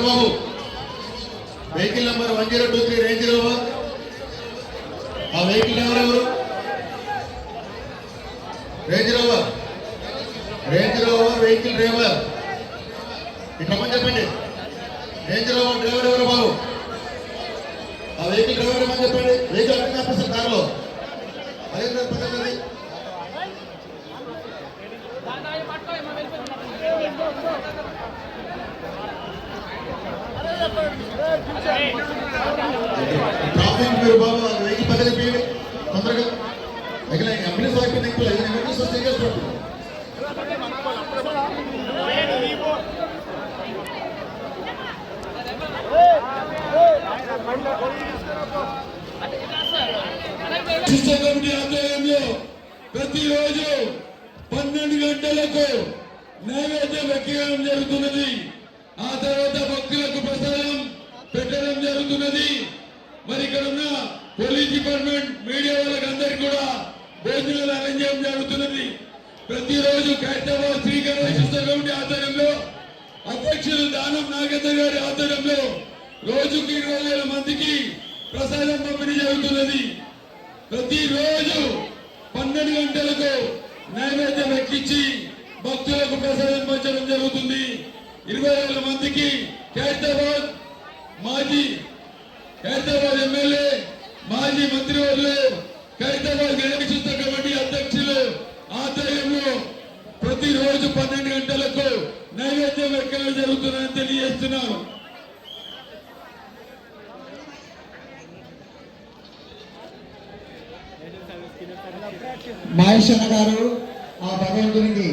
బాబు vehicle number 1023 range rover. ఆ vehicle ఎవరెవరు? Range rover vehicle driver ఇట్లా చెప్పండి. రేంజ్ రోవర్ డ్రైవర్ ఎవరు బాబు? ఆ వెహికల్ డ్రైవర్ ఏమని చెప్పండి. వెహికల్ అన్ని ఆఫీసర్ కారులో అదే పద్ధతి. ట్రాఫిక్ మీరు బాబు వెహికల్ పక్కన తీయండి తొందరగా. అంబులెన్స్ అయిపోయింది. ఇంకా ఎమర్జెన్సీ వస్తే చేస్తారు. కమిటీ ఆధ్వర్యంలో ప్రతిరోజు 12 గంటలకు నైవేద్యం ఎక్కడం జరుగుతున్నది. ఆ తర్వాత భక్తులకు ప్రసాదం పెట్టడం జరుగుతున్నది. మరి ఇక్కడ ఉన్న పోలీస్ డిపార్ట్మెంట్ మీడియా వాళ్ళకి అందరికీ కూడా భోజనాలు అరేంజ్ చేయడం జరుగుతున్నది. ప్రతిరోజు ఖైరతాబాద్ శ్రీ గణేష్ కమిటీ ఆధ్వర్యంలో అధ్యక్షులు దానం నాగేందర్ గారి ఆధ్వర్యంలో రోజుకు 20,000 మందికి ప్రసాదం పంపిణీ జరుగుతున్నది. ప్రతిరోజు 12 గంటలకు నైవేద్యం ఎక్కించి భక్తులకు ప్రసాదం పంచడం జరుగుతుంది. 20,000 మందికి ఖైరతాబాద్ ఎమ్మెల్యే మాజీ మంత్రివర్యులు ఖైరతాబాద్ గణేష్ కమిటీ అధ్యక్షులు ఆధ్వర్యంలో ప్రతిరోజు 12 గంటలకు నైవేద్యం ఎక్కడం జరుగుతుందని తెలియజేస్తున్నారు. మహేష్ అన్న గారు ఆ భగవంతునికి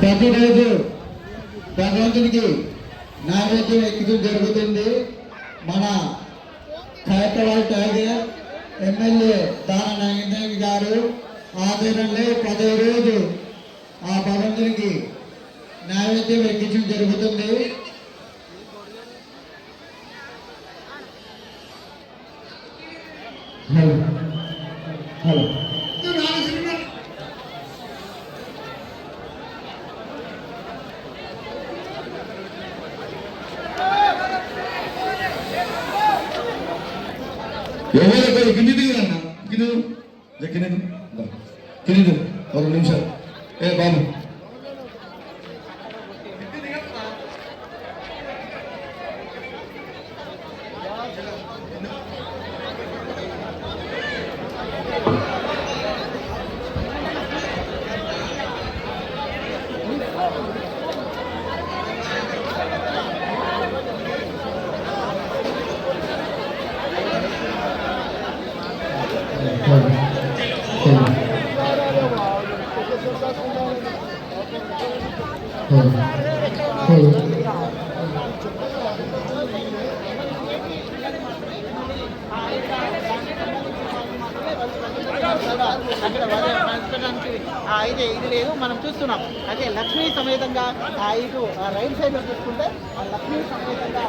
ప్రతిరోజు భగవంతునికి నైవేద్యం ఎక్కడం జరుగుతుంది. మన ఖైరతాబాద్ టైగర్ ఎమ్మెల్యే దాన నాగేందర్ గారు ఆధ్వర్యంలో ప్రతిరోజు ఆ భగవంతునికి నైవేద్యం ఎక్కించడం జరుగుతుంది. హలో హలో ఎవరు కింది దిగురన్న కింది ఒక నిమిషాలు. ఏ బాబు అయితే ఇది లేదు మనం చూస్తున్నాం. అయితే లక్ష్మీ సమేతంగా ఇటు రైట్ సైడ్ లో చూసుకుంటే లక్ష్మీ సమేతంగా